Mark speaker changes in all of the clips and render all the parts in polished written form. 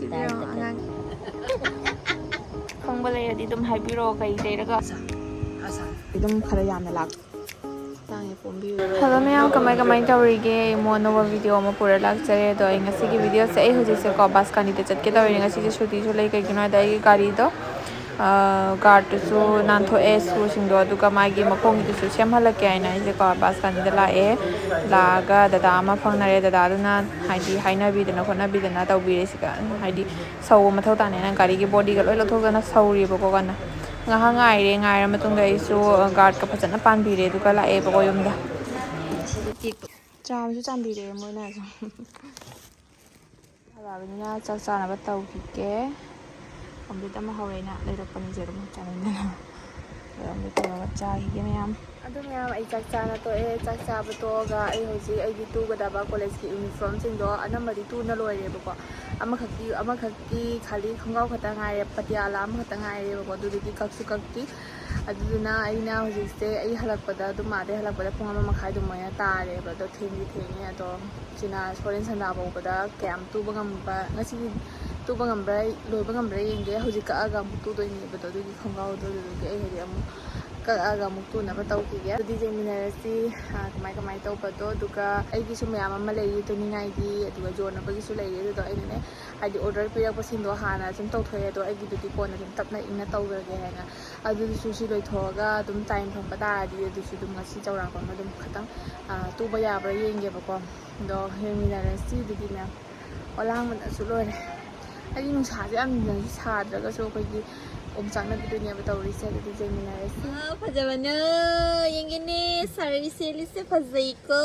Speaker 1: ꯁꯤꯕꯤꯔꯣ ꯑꯉꯥꯡ ꯈꯪꯕ ꯂꯩꯔꯗꯤ ꯑꯗꯨꯝ ꯍꯥꯏꯕꯤꯔꯛꯑꯣ ꯀꯩ ꯂꯩꯔꯒ ꯑꯗꯨꯝ ꯈꯔ ꯌꯥꯝꯅ ꯍꯜꯂꯣ ꯃꯌꯥꯝ ꯀꯃꯥꯏ ꯇꯧꯔꯤꯒꯦ ꯏꯃꯣ ꯑꯅꯧꯕ ꯚꯤꯗꯤꯑꯣ ꯑꯃ ꯄꯨꯔ ꯂꯥꯛꯆꯔꯦ ꯑꯗꯣ ꯑꯩ ꯉꯁꯤꯒꯤ ꯚꯤꯗꯤꯑꯣꯁꯦ ꯑꯩ ꯍꯧꯖꯤꯛꯁꯦꯀꯣ ꯕꯥꯁꯀꯥꯅꯤꯗ ꯆꯠꯀꯦ ꯇꯧꯔꯤꯅꯦ ꯉꯁꯤꯁꯦ ꯁꯨꯇꯤꯁꯨ ꯂꯩ ꯀꯩꯒꯤꯅꯣ ꯍꯥꯏꯕꯗ ꯑꯩꯒꯤ ꯒꯥꯔꯤꯗꯣ ꯒꯥꯔꯗꯇꯨꯁꯨ ꯅꯥꯟꯊꯣꯛꯑꯦ ꯁ꯭ꯀ꯭ꯔꯨꯁꯤꯡꯗꯣ ꯑꯗꯨꯒ ꯃꯥꯒꯤ ꯃꯈꯣꯡꯒꯤꯗꯨꯁꯨ ꯁꯦꯝꯍꯜꯂꯛꯀꯦ ꯍꯥꯏꯅ ꯑꯩꯁꯦꯀꯣ ꯕꯥꯁꯀꯥꯅꯤꯗ ꯂꯥꯛꯑꯦ ꯂꯥꯛꯑꯒ ꯗꯗꯥ ꯑꯃ ꯐꯪꯅꯔꯦ ꯗꯗꯥꯗꯨꯅ ꯍꯥꯏꯗꯤ ꯍꯥꯏꯅꯕꯤꯗꯅ ꯈꯣꯠꯅꯕꯤꯗꯅ ꯇꯧꯕꯤꯔꯦ ꯁꯤꯒ ꯍꯥꯏꯗꯤ ꯁꯧꯕ ꯃꯊꯧ ꯇꯥꯅꯦꯅ ꯒꯥꯔꯤꯒꯤ ꯕꯣꯗꯤꯒ ꯂꯣꯏ ꯂꯧꯊꯣꯛꯇꯅ ꯁꯧꯔꯤꯕꯀꯣ ꯀꯟꯅ ꯉꯥꯏꯍꯥꯛ ꯉꯥꯏꯔ ꯃꯇꯨꯡꯗ ꯑꯩꯁꯨ ꯒꯥꯔꯗꯀ ꯐꯖꯅ ꯄꯥꯟꯕꯤꯔꯦ ꯑꯗꯨꯒ ꯂꯥꯛꯑꯦꯕꯀꯣ ꯌꯨꯝꯗ ꯆꯥꯕꯁꯨ ꯆꯥꯟꯕꯤꯔꯦ ꯃꯣꯏꯅꯁꯨ ꯍꯜꯂꯛꯑꯕꯅꯤꯅ ꯆꯥꯛ ꯆꯥꯅꯕ ꯇꯧꯈꯤꯒꯦ ꯑꯣꯝꯂꯦꯠ ꯑꯃ ꯍꯧꯔꯦꯅ ꯂꯩꯔꯛꯄꯅꯤ ꯌꯦꯔꯨꯝ ꯆꯥꯅꯤꯡꯗꯅ ꯑꯣꯝꯂꯦꯠ ꯇꯧꯔꯒ ꯆꯥꯈꯤꯒꯦ ꯃꯌꯥꯝ ꯑꯗꯨ ꯃꯌꯥꯝ ꯑꯩ ꯆꯥꯛ ꯆꯥꯅ ꯇꯣꯛꯑꯦ ꯆꯥꯛ ꯆꯥꯕ ꯇꯣꯛꯑꯒ ꯑꯩ ꯍꯧꯖꯤꯛ ꯑꯩꯒꯤ ꯇꯨꯒꯗꯕ ꯀꯣꯂꯦꯖꯀꯤ ꯌꯨꯅꯤꯐꯣꯔꯝꯁꯤꯡꯗꯣ ꯑꯅꯝꯕꯗꯤ ꯇꯨꯅ ꯂꯣꯏꯔꯦꯕꯀꯣ ꯑꯃꯈꯛꯀꯤ ꯈꯥꯂꯤ ꯈꯣꯡꯒ꯭ꯔꯥꯎ ꯈꯛꯇ ꯉꯥꯏꯔꯦ ꯄꯇꯤꯌꯥꯂꯥ ꯑꯃꯈꯛꯇ ꯉꯥꯏꯔꯦꯕꯀꯣ ꯑꯗꯨꯗꯨꯗꯤ ꯀꯛꯁꯨ ꯀꯛꯇ꯭ꯔꯤ ꯑꯗꯨꯗꯨꯅ ꯑꯩꯅ ꯍꯧꯖꯤꯛꯁꯦ ꯑꯩ ꯍꯜꯂꯛꯄꯗ ꯑꯗꯨꯝ ꯑꯥꯗꯩ ꯍꯜꯂꯛꯄꯗ ꯄꯨꯡ 1:30 ꯑꯗꯨꯃꯥꯏꯅ ꯇꯥꯔꯦꯕ ꯑꯗꯣ ꯊꯦꯡꯉꯦ ꯑꯗꯣ ꯁꯤꯅ ꯍꯣꯔꯦꯟ ꯁꯟꯗꯥ ꯐꯥꯎꯕꯗ ꯀꯌꯥꯝ ꯇꯨꯕ ꯉꯝꯕ ꯉꯁꯤꯗꯤ ꯇꯨꯕ ꯉꯝꯕ꯭ꯔꯥ ꯂꯣꯏꯕ ꯉꯝꯕ꯭ꯔꯥ ꯌꯦꯡꯒꯦ ꯍꯧꯖꯤꯛ ꯀꯛꯑꯒ ꯑꯃꯨꯛ ꯇꯨꯗꯣꯏꯅꯦꯕꯗꯣ ꯑꯗꯨꯒꯤ ꯈꯣꯡꯒ꯭ꯔꯥꯎꯗꯣ ꯑꯗꯨꯗꯨꯒꯤ ꯑꯩ ꯍꯧꯖꯤꯛ ꯑꯃꯨꯛ ꯀꯛꯑꯒ ꯑꯃꯨꯛ ꯇꯨꯅꯕ ꯇꯧꯈꯤꯒꯦ ꯑꯗꯨꯗꯤ ꯌꯦꯡꯃꯤꯟꯅꯔꯁꯤ ꯀꯃꯥꯏ ꯇꯧꯕꯗꯣ ꯑꯗꯨꯒ ꯑꯩꯒꯤꯁꯨ ꯃꯌꯥꯝ ꯑꯃ ꯂꯩꯔꯤ ꯇꯨꯅꯤꯡꯉꯥꯏꯒꯤ ꯑꯗꯨꯒ ꯌꯣꯟꯅꯕꯒꯤꯁꯨ ꯂꯩꯔꯤ ꯑꯗꯨꯗꯣ ꯑꯩꯅꯅꯦ ꯍꯥꯏꯗꯤ ꯑꯣꯔꯗꯔ ꯄꯤꯔꯛꯄꯁꯤꯡꯗꯣ ꯍꯥꯟꯅ ꯁꯨꯝ ꯇꯧꯊꯣꯛꯑꯦ ꯑꯗꯣ ꯑꯩꯒꯤꯗꯨꯗꯤ ꯀꯣꯟꯅ ꯑꯗꯨꯝ ꯇꯞꯅ ꯏꯪꯅ ꯇꯧꯖꯔꯒꯦ ꯍꯥꯏꯅ ꯑꯗꯨꯗꯨꯁꯨ ꯁꯤ ꯂꯣꯏꯊꯣꯛꯑꯒ ꯑꯗꯨꯝ ꯇꯥꯏꯝ ꯐꯪꯕ ꯇꯥꯔꯗꯤ ꯑꯗꯨꯁꯨ ꯑꯗꯨꯝ ꯉꯁꯤ ꯆꯥꯎꯔꯥꯛꯄ ꯑꯃ ꯑꯗꯨꯝ ꯈꯤꯇꯪ ꯇꯨꯕ ꯌꯥꯕ꯭ꯔꯥ ꯌꯦꯡꯒꯦꯕꯀꯣ ꯑꯗꯣ ꯌꯦꯡꯃꯤꯟꯅꯔꯁꯤ ꯑꯗꯨꯗꯤ ꯃꯌꯥꯝ ꯑꯣꯂꯥꯡꯕꯗꯁꯨ ꯂꯣꯏꯔꯦ ꯑꯩꯗꯤ ꯅꯨꯡꯁꯥꯁꯦ ꯌꯥꯝꯅꯁꯨ ꯁꯥꯗ꯭ꯔꯒꯁꯨ ꯑꯩꯈꯣꯏꯒꯤ ꯑꯣꯝꯆꯥꯛꯅꯕꯤꯗꯨꯅꯦꯕ ꯇꯧꯔꯤꯁꯦ ꯑꯗꯨꯗꯤ ꯌꯦꯡꯃꯤꯟꯅꯔꯁꯤ ꯐꯖꯕꯅ ꯌꯦꯡꯒꯦꯅꯦ ꯁꯥꯔꯤ ꯁꯦꯠꯂꯤꯁꯦ ꯐꯖꯩꯀꯣ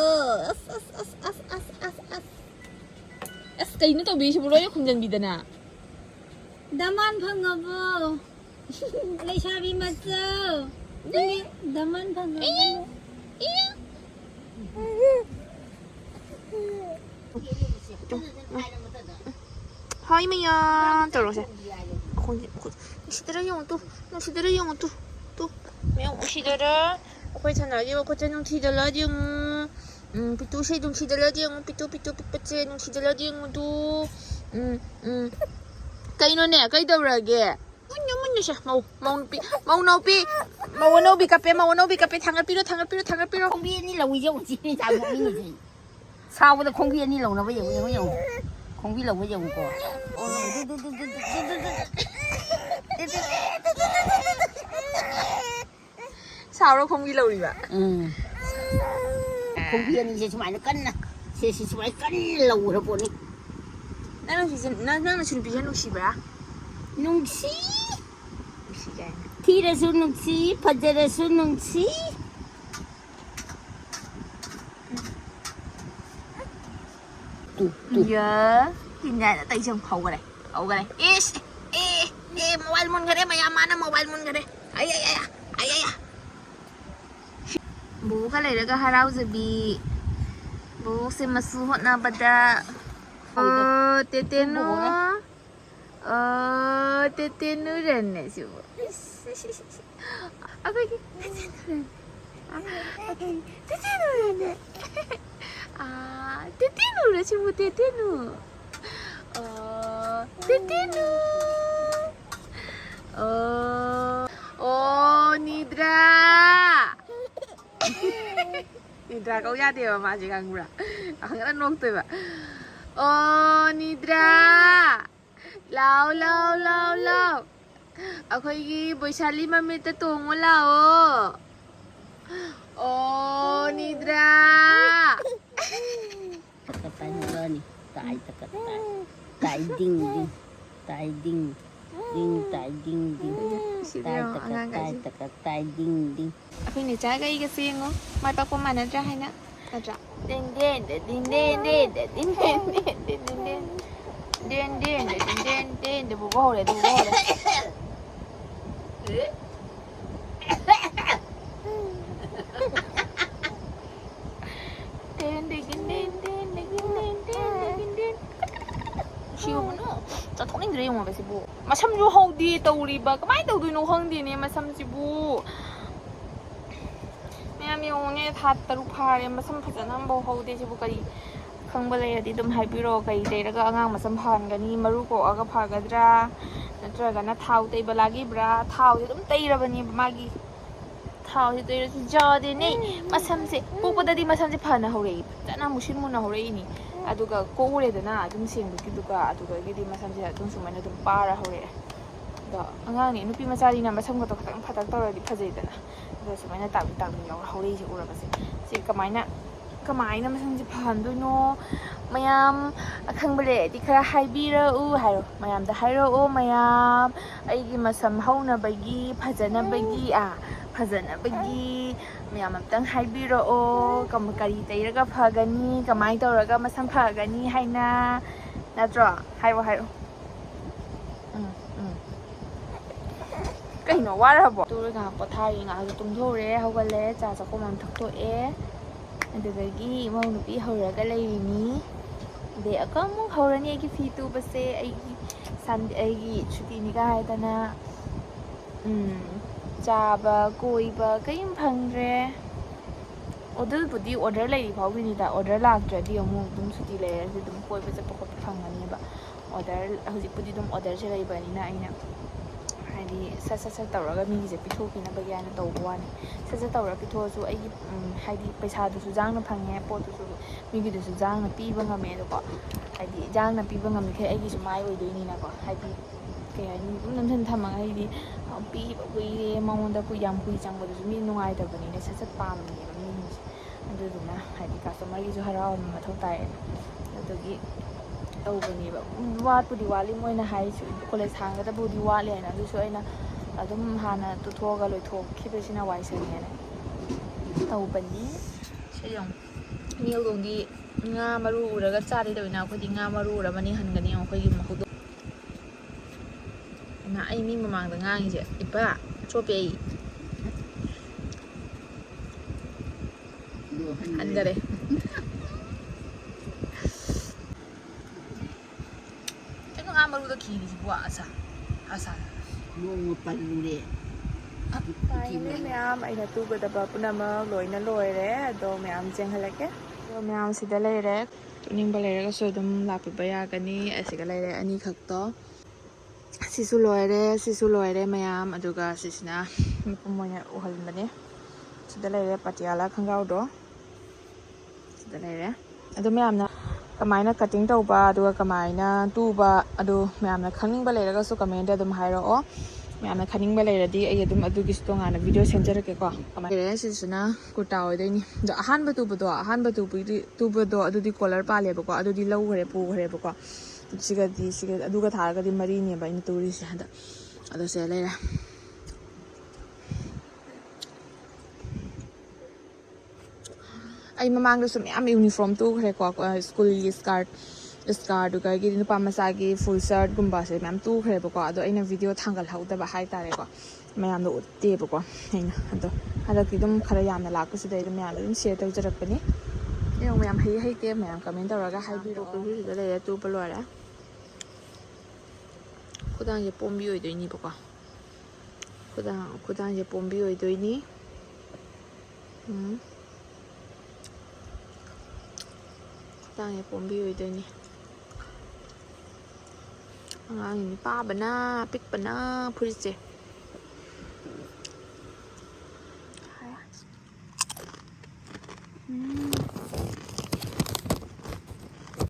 Speaker 1: ꯑꯁ ꯀꯩꯅꯣ ꯇꯧꯕꯤꯔꯤꯁꯤꯕꯨ ꯂꯣꯏꯅ ꯈꯨꯝꯖꯤꯟꯕꯤꯗꯅ
Speaker 2: ꯗꯃꯥꯟ ꯐꯪꯉꯕꯣ ꯂꯩꯁꯥꯕꯤ ꯃꯆꯧ ꯅꯪꯒꯤ ꯗꯃꯥꯟ ꯐꯪꯉꯕꯣ
Speaker 1: ꯍꯥꯏ ꯃꯌꯥꯝ ꯇꯧꯔꯁꯦ ꯅꯨꯡꯁꯤꯗꯔ ꯌꯦꯡꯉꯨ ꯇꯨ ꯃꯌꯥꯝ ꯎꯁꯤꯗꯔ ꯑꯩꯈꯣꯏ ꯁꯥꯟꯅꯈꯤꯕ ꯈꯣꯠꯁꯦ ꯅꯨꯡꯁꯤꯗꯂꯗꯤ ꯌꯦꯡꯉꯨ ꯄꯤꯇꯨꯁꯦ ꯅꯨꯡꯁꯤꯗꯂꯗꯤ ꯌꯦꯡꯉꯨ ꯄꯤꯇꯨ ꯄꯤꯛꯄꯁꯦ ꯅꯨꯡꯁꯤꯗꯂꯗꯤ ꯌꯦꯡꯉꯨ ꯇꯨ ꯀꯩꯅꯣꯅꯦ ꯀꯩꯗꯧꯔꯒꯦ ꯃꯨꯟꯅꯁꯦ ꯃꯧ ꯑꯅꯧꯕꯤ ꯀꯞꯄꯦ ꯊꯥꯡꯒꯠꯄꯤꯔꯣ
Speaker 2: ꯈꯣꯡꯕꯤ ꯑꯅꯤ ꯂꯧꯏꯁꯦ ꯎꯆꯤꯅꯤ ꯌꯥꯝ ꯅꯣꯛꯅꯤꯡꯉꯤꯁꯦ ꯁꯥꯎꯕꯗ ꯈꯣꯡꯕꯤ ꯑꯅꯤ ꯂꯧꯅꯕ ꯌꯦꯡꯉꯨ ꯈꯣꯡꯕꯤ ꯂꯧꯕ ꯌꯦꯡꯉꯨꯀꯣ
Speaker 1: ꯁꯥꯎꯔ ꯈꯣꯡꯕꯤ ꯂꯧꯔꯤꯕ
Speaker 2: ꯈꯣꯡꯕꯤ ꯑꯅꯤꯁꯦ ꯁꯨꯃꯥꯏꯅ ꯀꯟꯅ ꯁꯨꯃꯥꯏꯅ ꯀꯟꯅ ꯂꯧꯈ꯭ꯔ ꯄꯣꯠꯅꯤ
Speaker 1: ꯅꯪꯅ ꯅꯨꯄꯤꯁꯦ ꯅꯨꯡꯁꯤꯕ꯭ꯔꯥ
Speaker 2: ꯅꯨꯡꯁꯤ
Speaker 1: ꯀꯥꯏꯅ
Speaker 2: ꯊꯤꯔꯁꯨ ꯅꯨꯡꯁꯤ ꯐꯖꯔꯁꯨ ꯅꯨꯡꯁꯤ
Speaker 1: ꯇꯤꯟꯖꯥꯏꯗ ꯇꯩꯁꯨ ꯍꯧꯒꯔꯦ ꯏꯁ ꯃꯣꯕꯥꯏꯜ ꯃꯨꯟꯈꯔꯦ ꯃꯌꯥꯝ ꯃꯥꯅ ꯃꯣꯕꯥꯏꯜ ꯃꯨꯟꯈꯔꯦ ꯕꯣꯕꯣꯛꯀ ꯂꯩꯔꯒ ꯍꯔꯥꯎꯖꯕꯤ ꯕꯣꯕꯣꯛꯁꯦ ꯃꯁꯨ ꯍꯣꯠꯅꯕꯗ ꯇꯦꯇꯦꯅꯨꯔꯅꯦ ꯁꯤꯕꯨ ꯑꯩꯈꯣꯏꯒꯤ ꯇꯦꯇꯦꯅꯨꯔꯅꯦ ꯇꯦꯇꯦꯅꯨꯔ ꯁꯤꯕꯨ ꯇꯦꯇꯦꯅꯨ ꯅꯤꯗ꯭ꯔꯥ ꯅꯤꯗ꯭ꯔꯥ ꯀꯧ ꯌꯥꯗꯦꯕ ꯃꯥꯁꯦ ꯈꯪꯕ꯭ꯔꯥ ꯈꯪꯒꯅ ꯅꯣꯛꯇꯣꯏꯕ ꯅꯤꯗ꯭ꯔꯥ ꯂꯥꯎ ꯑꯩꯈꯣꯏꯒꯤ ꯕꯣꯏꯁꯥꯂꯤ ꯃꯃꯤꯠꯇ ꯇꯣꯡꯉꯣ ꯂꯥꯛꯑꯣ ꯅꯤꯗ꯭ꯔꯥ ꯑꯩꯈꯣꯏ ꯅꯦꯆꯥꯒ ꯑꯩꯒꯁꯦ ꯌꯦꯡꯉꯣ ꯃꯥꯏ ꯄꯥꯛꯄ ꯃꯥꯟꯅꯗ꯭ꯔꯥ ꯍꯥꯏꯅ ꯅꯠꯇ꯭ꯔꯥ ꯕꯨꯕꯣꯛ ꯍꯧꯔꯦ ꯆꯠꯊꯣꯛꯅꯤꯡꯗ꯭ꯔꯦ ꯌꯦꯡꯉꯣꯕ ꯁꯤꯕꯨ ꯃꯁꯝꯁꯨ ꯍꯧꯗꯦ ꯇꯧꯔꯤꯕ ꯀꯃꯥꯏꯅ ꯇꯧꯗꯣꯏꯅꯣ ꯈꯪꯗꯦꯅꯦ ꯃꯁꯝꯁꯤꯕꯨ ꯃꯌꯥꯝ ꯌꯦꯡꯉꯨꯅꯦ ꯊꯥ 3 ꯐꯥꯔꯦ ꯃꯁꯝ ꯐꯖꯅ ꯑꯃꯐꯥꯎ ꯍꯧꯗꯦ ꯁꯤꯕꯨ ꯀꯔꯤ ꯈꯪꯕ ꯂꯩꯔꯗꯤ ꯑꯗꯨꯝ ꯍꯥꯏꯕꯤꯔꯛꯑꯣ ꯀꯩ ꯇꯩꯔꯒ ꯑꯉꯥꯡ ꯃꯁꯝ ꯐꯍꯟꯒꯅꯤ ꯃꯔꯨ ꯀꯣꯛꯑꯒ ꯐꯒꯗ꯭ꯔꯥ ꯅꯠꯇ꯭ꯔꯒꯅ ꯊꯥꯎ ꯇꯩꯕ ꯂꯥꯛꯈꯤꯕ꯭ꯔꯥ ꯊꯥꯎꯁꯦ ꯑꯗꯨꯝ ꯇꯩꯔꯕꯅꯦꯕ ꯃꯥꯒꯤ ꯊꯥꯎꯁꯦ ꯇꯩꯔꯁꯨ ꯌꯥꯗꯦꯅꯦ ꯃꯁꯝꯁꯦ ꯄꯣꯛꯄꯗꯗꯤ ꯃꯁꯝꯁꯦ ꯐꯅ ꯍꯧꯔꯛꯏ ꯐꯖꯅ ꯃꯨꯁꯤꯟ ꯃꯨꯟꯅ ꯍꯧꯔꯛꯏꯅꯤ ꯑꯗꯨꯒ ꯀꯣꯛꯎꯔꯦꯗꯅ ꯑꯗꯨꯝ ꯁꯦꯡꯗꯣꯛꯈꯤꯗꯨꯒ ꯑꯗꯨꯗꯒꯤꯗꯤ ꯃꯁꯝꯁꯦ ꯑꯗꯨꯝ ꯁꯨꯃꯥꯏꯅ ꯑꯗꯨꯝ ꯄꯥꯔ ꯍꯧꯔꯛꯑꯦ ꯑꯗꯣ ꯑꯉꯥꯡꯅꯤ ꯅꯨꯄꯤ ꯃꯆꯥꯅꯤꯅ ꯃꯁꯝꯒꯗꯣ ꯈꯤꯇꯪ ꯐꯇꯛ ꯇꯧꯔꯗꯤ ꯐꯖꯩꯗꯅ ꯑꯗꯣ ꯁꯨꯃꯥꯏꯅ ꯇꯥꯛꯄꯤ ꯌꯥꯎꯔ ꯍꯧꯔꯛꯏꯁꯦ ꯎꯔꯕꯁꯦ ꯁꯤ ꯀꯃꯥꯏꯅ ꯃꯁꯝꯁꯦ ꯐꯍꯟꯗꯣꯏꯅೋ ꯃꯌꯥꯝ ꯑꯈꯪꯕ ꯂꯩꯔꯗꯤ ꯈꯔ ꯍꯥꯏꯕꯤꯔꯛꯎ ꯍꯥꯏꯔꯣ ꯃꯌꯥꯝꯗ ꯍꯥꯏꯔꯛꯑꯣ ꯃꯌꯥꯝ ꯑꯩꯒꯤ ꯃꯁꯝ ꯍꯧꯅꯕꯒꯤ ꯐꯖꯅꯕꯒꯤ ꯃꯌꯥꯝ ꯑꯝꯇꯪ ꯍꯥꯏꯕꯤꯔꯛꯑෝ ꯀꯔꯤ ꯇꯩꯔꯒ ꯐꯒꯅꯤ ꯀꯃꯥꯏꯅ ꯇꯧꯔꯒ ꯃꯁꯝ ꯐꯒꯅꯤ ꯍꯥꯏꯅ ꯅꯠꯇ꯭ꯔꯣ ꯍꯥꯏꯔꯛꯑꯣ ꯀꯩꯅꯣ ꯋꯥꯔꯕꯣ ꯇꯨꯔ ꯉꯥꯏꯍꯥꯛ ꯄꯣꯊꯥꯔꯤ ꯉꯥꯏꯍꯥꯛꯁꯨ ꯇꯨꯝꯊꯣꯛꯎꯔꯦ ꯍꯧꯒꯠꯂꯦ ꯆꯥ ꯆꯥꯛꯈꯣꯝ ꯑꯃ ꯊꯛꯇꯣꯛꯑꯦ ꯑꯗꯨꯗꯒꯤ ꯏꯃꯧ ꯅꯨꯄꯤ ꯍꯧꯔꯒ ꯂꯩꯔꯤꯅꯤ ꯑꯗꯩ ꯑꯃꯨꯛ ꯍꯧꯔꯅꯤ ꯑꯩꯒꯤ ꯐꯤ ꯇꯨꯕꯁꯦ ꯑꯩꯒꯤ ꯁꯨꯇꯤꯅꯤꯒ ꯍꯥꯏꯗꯅ ꯆꯥꯕ ꯀꯣꯏꯕ ꯀꯔꯤꯝ ꯐꯪꯗ꯭ರೆ ꯑꯗꯨꯕꯨꯗꯤ ꯑꯣꯔꯗꯔ ꯂꯩꯔꯤ ꯐꯥꯎꯒꯤꯅꯤꯗ ꯑꯣꯔꯗರ್ ꯂꯥꯛꯇ꯭ꯔꯗꯤ ꯑꯃꯨꯛ ꯑꯗꯨꯝ ꯁꯨꯇꯤ ꯂꯩꯔꯁꯨ ꯑꯗꯨꯝ ꯀꯣꯏꯕ ꯆꯠꯄ ꯈꯣꯠꯄ ꯐꯪꯒꯅꯦꯕ ꯍꯧꯖꯤꯛꯄꯨꯗꯤ ꯑꯗꯨꯝ ꯑꯣꯔꯗꯔꯁꯦ ꯂꯩꯕꯅꯤ나 ꯑꯩꯅ ꯍꯥꯏꯗꯤ ꯁꯠ ꯇꯧꯔꯒ ꯃꯤꯒꯤꯁꯦ ꯄꯤꯊꯣꯛꯈꯤꯅꯕꯒꯤ ꯍꯥꯏꯅ ꯇꯧꯕ ꯋꯥꯅꯤ ꯁꯠ ꯇꯧꯔꯒ ꯄꯤꯊꯣꯛꯑꯁꯨ ꯑꯩꯒꯤ ꯍꯥꯏꯗꯤ ꯄꯩꯁꯥꯗꯨꯁꯨ ꯌꯥꯡꯅ ꯐꯪꯉꯦ ꯄꯣꯠꯇꯨꯁꯨ ꯃꯤꯒꯤꯗꯨꯁꯨ ꯌꯥꯡꯅ ꯄꯤꯕ ꯉꯝꯃꯦ ꯍꯥꯏꯗꯤ ꯌꯥꯡꯅ ꯄꯤꯕ ꯉꯝꯃꯤꯈꯩ ꯑꯩꯒꯤꯁꯨ ꯃꯥꯏ ꯑꯣꯏꯗꯣꯏꯅꯤꯅꯀꯣ ꯍꯥꯏꯗꯤ ꯀꯩ ꯍꯥꯏꯅꯤ ꯑꯗꯨꯝ ꯅꯝꯁꯤꯟ ꯊꯝꯃꯒ ꯍꯥꯏꯗꯤ ꯄꯤꯕ ꯀꯨꯏꯔꯦ ꯃꯉꯣꯟꯗ ꯌꯥꯝ ꯀꯨꯏ ꯆꯪꯕꯗꯨꯁꯨ ꯃꯤ ꯅꯨꯡꯉꯥꯏꯇꯕꯅꯤꯅ ꯁꯠ ꯄꯥꯝꯃꯤꯅꯦꯕ ꯃꯤꯁꯤꯡꯁꯦ ꯑꯗꯨꯗꯨꯅ ꯍꯥꯏꯗꯤ ꯀꯁꯇꯃꯔꯒꯤꯁꯨ ꯍꯔꯥꯎꯕ ꯃꯊꯧ ꯇꯥꯏꯌꯦꯅ ꯑꯗꯨꯒꯤ ꯇꯧꯕꯅꯦꯕ ꯋꯥꯠꯄꯨꯗꯤ ꯋꯥꯠꯂꯤ ꯃꯣꯏꯅ ꯍꯥꯏꯁꯨ ꯀꯣꯂꯦꯖ ꯍꯥꯡꯒꯗꯕꯨꯗꯤ ꯋꯥꯠꯂꯤ ꯍꯥꯏꯅ ꯑꯗꯨꯁꯨ ꯑꯩꯅ ꯑꯗꯨꯝ ꯍꯥꯟꯅ ꯇꯨꯊꯣꯛꯑꯒ ꯂꯣꯏꯊꯣꯛꯈꯤꯕꯁꯤꯅ ꯋꯥꯏ ꯁꯪꯉꯦꯅ ꯇꯧꯕꯅꯤ ꯁꯤ ꯌꯦꯡꯉꯨ ꯃꯤ ꯍꯧꯗꯣꯡꯗꯤ ꯉꯥ ꯃꯔꯨ ꯎꯔꯒ ꯆꯥꯗꯣꯏꯗꯕꯅꯤꯅ ꯑꯩꯈꯣꯏꯗꯤ ꯉꯥ ꯃꯔꯨ ꯎꯔꯕꯅꯤ ꯍꯟꯒꯅꯤ ꯌꯦꯡꯉꯨ ꯑꯩꯈꯣꯏꯒꯤ ꯍꯧꯗꯣꯡ ꯑꯩ ꯃꯤ ꯃꯃꯥꯡꯗ ꯉꯥꯡꯉꯤꯁꯦ ꯏꯄꯥ ꯆꯣꯞꯄꯦ ꯑꯩ ꯍꯟꯒꯔꯦ ꯀꯩꯅꯣ ꯉꯥ ꯃꯔꯨꯗ ꯈꯤꯔꯤꯁꯤꯕꯨ ꯑꯁꯥ
Speaker 2: ꯅꯣꯡꯃ ꯄꯜꯂꯨꯔꯦ
Speaker 1: ꯐꯥꯏꯅꯦꯜꯂꯤ ꯃꯌꯥꯝ ꯑꯩꯅ ꯇꯨꯒꯗꯕ ꯄꯨꯝꯅꯃꯛ ꯂꯣꯏꯅ ꯂꯣꯏꯔꯦ ꯑꯗꯣ ꯃꯌꯥꯝ ꯆꯦꯡꯍꯜꯂꯛꯀꯦ ꯑꯗꯣ ꯃꯌꯥꯝ ꯁꯤꯗ ꯂꯩꯔꯦ ꯇꯨꯅꯤꯡꯕ ꯂꯩꯔꯒꯁꯨ ꯑꯗꯨꯝ ꯂꯥꯛꯄꯤꯕ ꯌꯥꯒꯅꯤ ꯑꯁꯤꯒ ꯂꯩꯔꯦ ꯑꯅꯤꯈꯛꯇꯣ ꯁꯤꯁꯨ ꯂꯣꯏꯔꯦ ꯃꯌꯥꯝ ꯑꯗꯨꯒ ꯁꯤꯁꯤꯅ ꯃꯄꯨꯝ ꯑꯣꯏꯅ ꯎꯍꯟꯕꯅꯦ ꯁꯤꯗ ꯂꯩꯔꯦ ꯄꯇꯤꯌꯥꯂꯥ ꯈꯣꯡꯒ꯭ꯔꯥꯎꯗꯣ ꯁꯤꯗ ꯂꯩꯔꯦ ꯑꯗꯨ ꯃꯌꯥꯝꯅ ꯀꯃꯥꯏꯅ ꯀꯠꯇꯤꯡ ꯇꯧꯕ ꯑꯗꯨꯒꯀꯃꯥꯏꯅ ꯇꯨꯕ ꯑꯗꯨ ꯃꯌꯥꯝꯅ ꯈꯪꯅꯤꯡꯕ ꯂꯩꯔꯒꯁꯨ ꯀꯃꯦꯟꯗ ꯑꯗꯨꯝ ꯍꯥꯏꯔꯛꯑꯣ ꯃꯌꯥꯝꯅ ꯈꯪꯅꯤꯡꯕ ꯂꯩꯔꯗꯤ ꯑꯩ ꯑꯗꯨꯝ ꯑꯗꯨꯒꯤꯁꯨ ꯇꯣꯉꯥꯟꯅ ꯚꯤꯗꯤꯑꯣ ꯁꯦꯝꯖꯔꯛꯀꯦꯀꯣ ꯀꯃꯥꯏꯅ ꯁꯤꯁꯤꯅ ꯀꯨꯔꯇꯥ ꯑꯣꯏꯗꯣꯏꯅꯤ ꯑꯗꯣ ꯑꯍꯥꯟꯕ ꯇꯨꯕꯗꯣ ꯑꯗꯨꯗꯤ ꯀꯣꯂꯔ ꯄꯥꯜꯂꯦꯕꯀꯣ ꯑꯗꯨꯗꯤ ꯄꯨꯈ꯭ꯔꯦꯕꯀꯣ ꯑꯗꯨꯒ ꯊꯥꯔꯒꯗꯤ ꯃꯔꯤꯅꯦꯕ ꯑꯩꯅ ꯇꯨꯔꯤꯁꯦ ꯍꯟꯗꯛ ꯑꯗꯣ ꯁꯤꯗ ꯂꯩꯔꯦ ꯑꯩ ꯃꯃꯥꯡꯗꯁꯨ ꯃꯌꯥꯝ ꯌꯨꯅꯤꯐꯣꯔꯝ ꯇꯨꯈ꯭ꯔꯦꯀꯣ ꯁ꯭ꯀꯨꯜꯒꯤ ꯏꯁꯀꯥꯔꯠ ꯑꯗꯨꯒ ꯅꯨꯄꯥ ꯃꯆꯥꯒꯤ ꯐꯨꯜ ꯁꯔꯠꯒꯨꯝꯕꯁꯦ ꯃꯌꯥꯝ ꯇꯨꯈ꯭ꯔꯦꯕꯀꯣ ꯑꯗꯣ ꯑꯩꯅ ꯚꯤꯗꯤꯑꯣ ꯊꯥꯡꯒꯠꯍꯧꯗꯕ ꯍꯥꯏꯇꯥꯔꯦꯀꯣ ꯃꯌꯥꯝꯗꯣ ꯎꯠꯇꯦꯕꯀꯣ ꯑꯩꯅ ꯑꯗꯣ ꯍꯟꯗꯛꯇꯤ ꯑꯗꯨꯝ ꯈꯔ ꯌꯥꯝꯅ ꯂꯥꯛꯄꯁꯤꯗ ꯑꯗꯨꯝ ꯃꯌꯥꯝꯗ ꯑꯗꯨꯝ ꯁꯦꯌꯔ ꯇꯧꯖꯔꯛꯄꯅꯤ ꯌꯦꯡꯉꯣ ꯃꯌꯥꯝ ꯍꯩꯇꯦ ꯃꯌꯥꯝ ꯀꯃꯦꯟ ꯇꯧꯔꯒ ꯍꯥꯏꯕꯤꯔꯛꯑꯣ ꯁꯤꯗ ꯂꯩꯔꯦ ꯇꯨꯕ ꯂꯣꯏꯔꯦ ꯈꯨꯗꯥꯡꯁꯦ ꯄꯣꯝꯕꯤ ꯑꯣꯏꯗꯣꯏꯅꯤꯕꯀꯣ ꯈꯨꯗꯥꯡꯁꯦ ꯄꯣꯝꯕꯤ ꯑꯣꯏꯗꯣꯏꯅꯤ ꯈꯨꯗꯥꯡꯁꯦ ꯄꯣꯝꯕꯤ ꯑꯣꯏꯗꯣꯏꯅꯤ ꯑꯉꯥꯡꯅꯤ ꯄꯥꯕꯅ ꯄꯤꯛꯄꯅ ꯐꯨꯔꯤꯠꯁꯦ